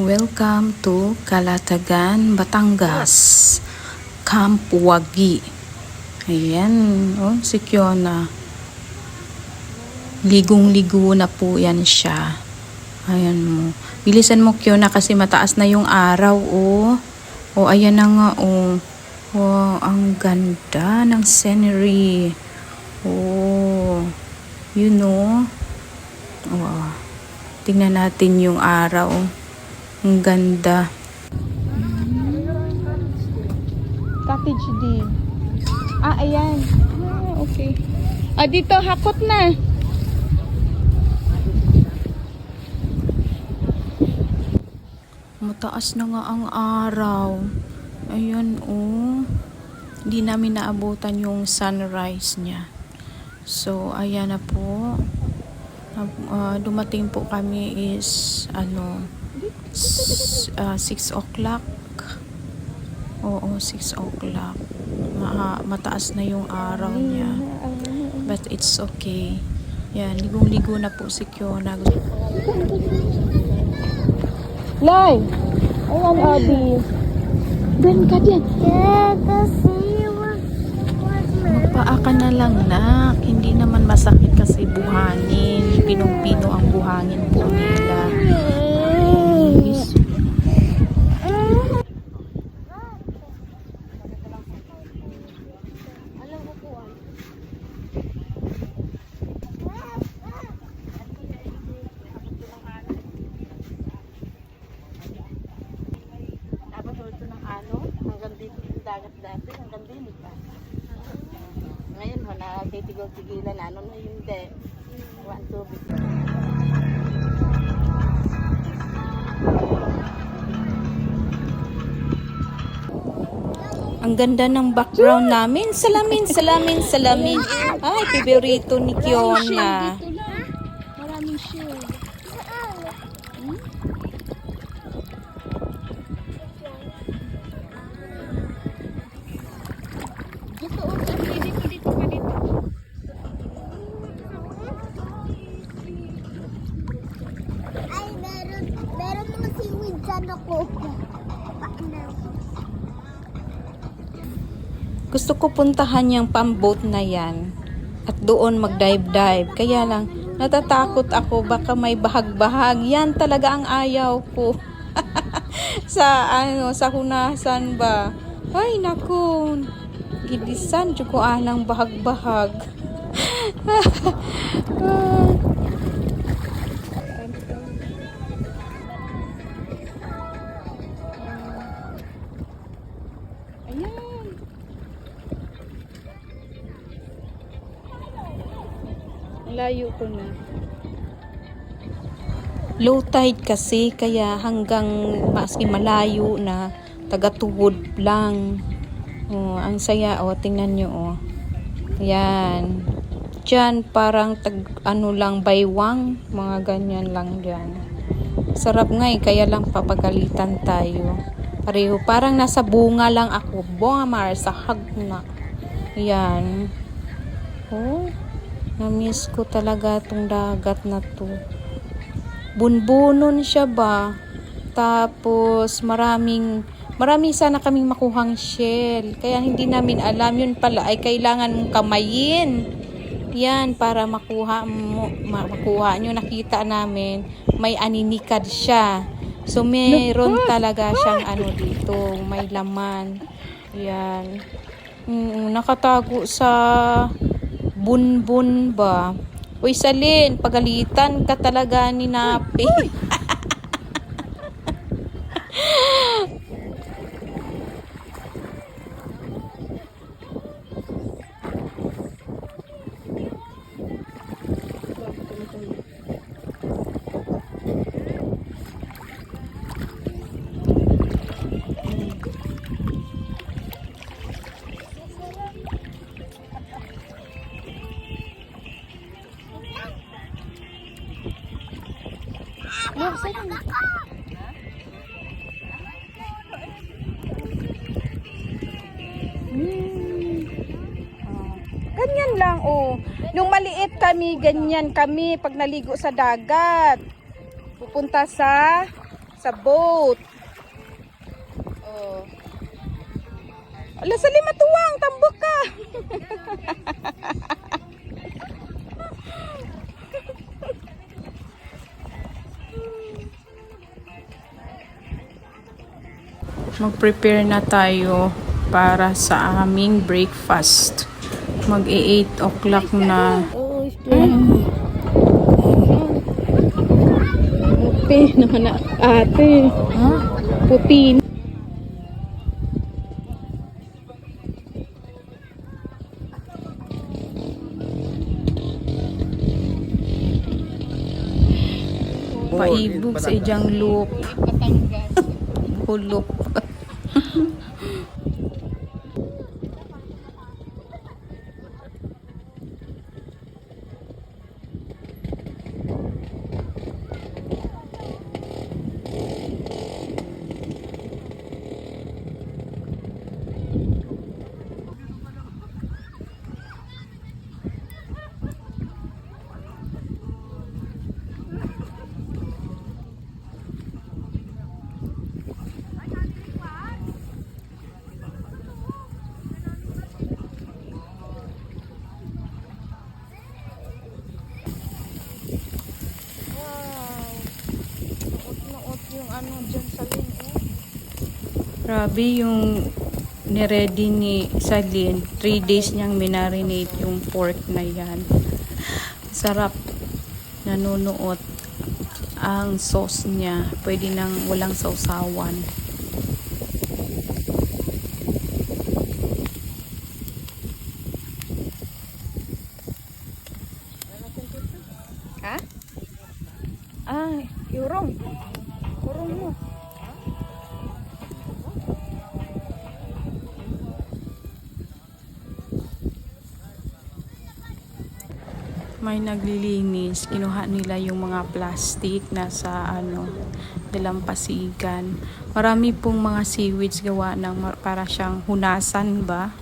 Welcome to Calatagan, Batangas, Camp Wagi. Ayan, oh, si Kiona. Ligong-ligo na po yan siya. Ayan mo. Bilisan mo, Kiona, kasi mataas na yung araw, oh. Oh, ayan na nga, oh. Oh, ang ganda ng scenery. Oh, you know. Oh, tingnan natin yung araw. Ang ganda. Cottage din. Ayan. Okay. Dito, hakot na. Mataas na nga ang araw. Ayan, oh. Hindi namin naabutan yung sunrise niya. So, ayan na po. Dumating po kami is, 6 o'clock. Oo, 6 o'clock. Mataas na yung araw niya. But it's okay. Yan, ligong-ligo na po si Kiona. Lai! Ayan, Adi. Ben ka dyan. Magpaa ka na lang, nak. Hindi naman masakit kasi buhangin. Pinong-pino ang buhangin po nila. Hanggang dito yung dagat dati, hanggang dinig pa. Ngayon ho, natitigil-tigilan na, ano na yung hindi. One tubig. Ang ganda ng background namin. Salamin, salamin, salamin. Ay, favorito ni Kiona. Maraming shield. Dito ka dito. Ay, meron mga seaweed dyan ako. Gusto ko puntahan yung pamboat na yan. At doon mag-dive-dive. Kaya lang, natatakot ako. Baka may bahag-bahag. Yan talaga ang ayaw ko. sa hunasan ba? Ay, naku. Gidisan, ko anang bahag-bahag. Ayan. Layo ko na. Low tide kasi, kaya hanggang maski malayo na taga-tuhod lang. Oh, ang saya, oh, tingnan nyo, oh. Yan. Diyan, parang lang, baywang. Mga ganyan lang dyan. Sarap nga eh, kaya lang papagalitan tayo. Pareho, parang nasa bunga lang ako. Bunga mar, sa hagna. Yan. Oh, na-miss ko talaga tong dagat na to. Bunbunon siya ba? Tapos, marami sana kaming makuhang shell. Kaya hindi namin alam. Yun pala ay kailangan mong kamayin. Yan, para makuha nyo. Nakita namin, may aninikad siya. So, meron talaga siyang dito. May laman. Yan. Nakatago sa bunbun ba? Uy, Salin, pagalitan ka talaga ni Napi. Ganyan lang, oh. Nung maliit kami, ganyan kami pag naligo sa dagat. Pupunta sa Sa boat. Oh. Ala, sa lima tuwang, tambok ka. Mag-prepare na tayo para sa aming breakfast. Mag-8 o'clock na. Puti naman na ate. Ha? Puti. Paibog sa ijang loop. Hulop. Grabe yung niready ni Salin. 3 days niyang minarinate yung pork na yan. Sarap. Nanunuot ang sauce niya. Pwede nang walang sausawan. Ha? Urong. Urong mo. May naglilinis, kinuha nila yung mga plastic na sa dalampasigan. Marami pong mga seaweeds gawa ng para siyang hunasan ba?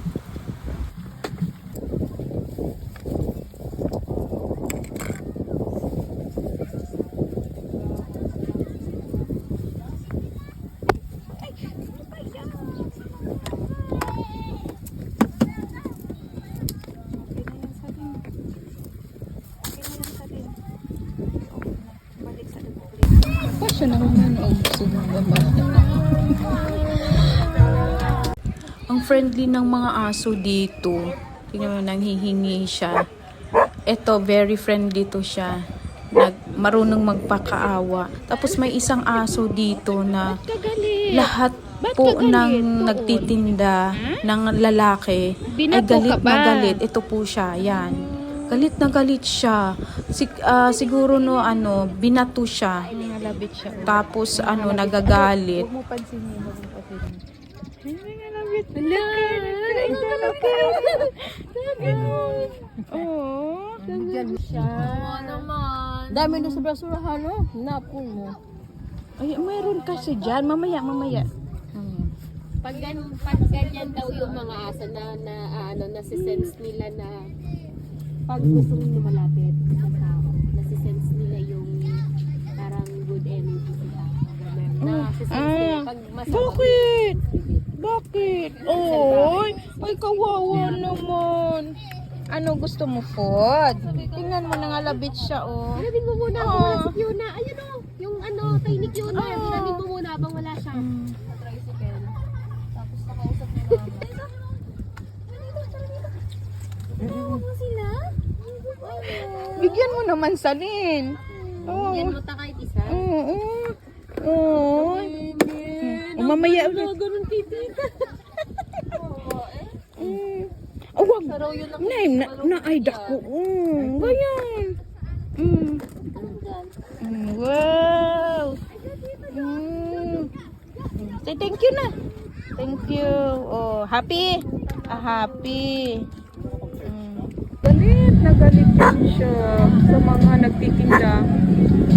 Ang friendly ng mga aso dito. Tingnan mo, nanghihingi siya. Ito, very friendly to siya. Marunong magpakaawa. Tapos may isang aso dito na lahat po ng nagtitinda ng lalaki ay galit na galit. Ito po siya, yan. Galit na galit siya. Siguro binato siya. Nalabit siya. Tapos nagagalit. Huwag mo pansinin. Dami na sa basurahan, no? Napon mo. Ay, mayroon kasi dyan. Mamaya. Pag ganyan daw yung mga aso na nasisense nila na pag gusto mong lumalapit sa tao, nasisense nila yung parang good energy sa tao. Nasisense nila pag masama. Bakit? Oy, ay kawawa naman. Ano gusto mo, food? Tingnan mo, nangalabit siya, oh. Ilabin mo muna kung wala si Fiona. Ayun o, yung kay ni Fiona. Ilabin mo muna habang wala siya. Tricycle. Tapos nakausap mo mama. Ano sila? Bigyan mo naman, Salin. Oh. Yan mo ta kahit isa. Oh. Mamaya ulit. Ganun kay tita. Wag. Saraw yun ang Ay, dako. Ganyan. Wow. Say thank you na. Thank you. Oh, happy? Happy. Galit na galit yan siya sa mga nagtitinda,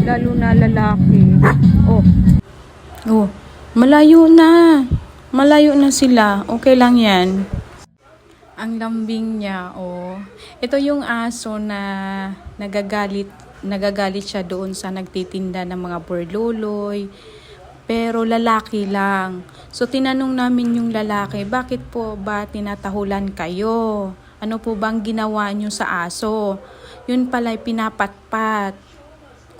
lalo na lalaki. Oh, malayo na. Malayo na sila. Okay lang yan. Ang lambing niya, oh. Ito yung aso na nagagalit siya doon sa nagtitinda ng mga burluloy, pero lalaki lang. So tinanong namin yung lalaki, bakit po ba tinatahulan kayo? Ano po bang ginawa nyo sa aso? Yun pala'y pinapatpat.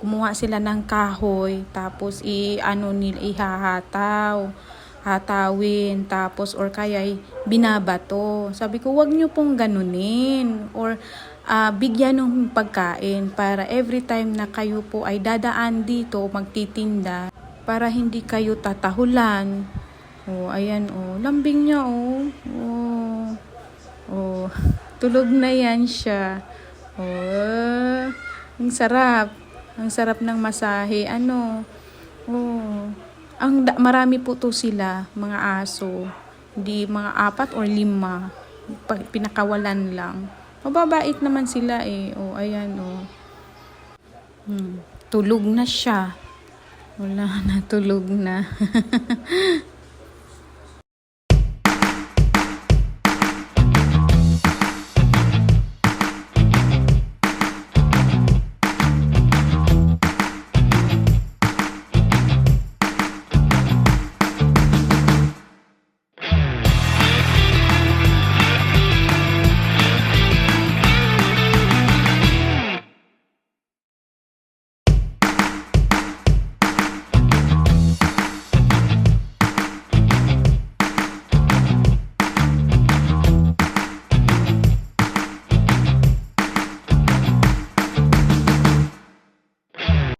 Kumuha sila ng kahoy, tapos hatawin, tapos or kaya'y binabato. Sabi ko, wag nyo pong ganunin, or bigyan ng pagkain para every time na kayo po ay dadaan dito, magtitinda, para hindi kayo tatahulan. Oh, ayan, oh, lambing niya, oh. Oh, oh, tulog na yan siya. Oh, ang sarap. Ang sarap ng masahe. Ano? Oh. Marami po to sila, mga aso. Hindi mga 4 or 5. Pinakawalan lang. Mababait naman sila eh. Oh, ayan oh. Tulog na siya. Wala na, tulog na.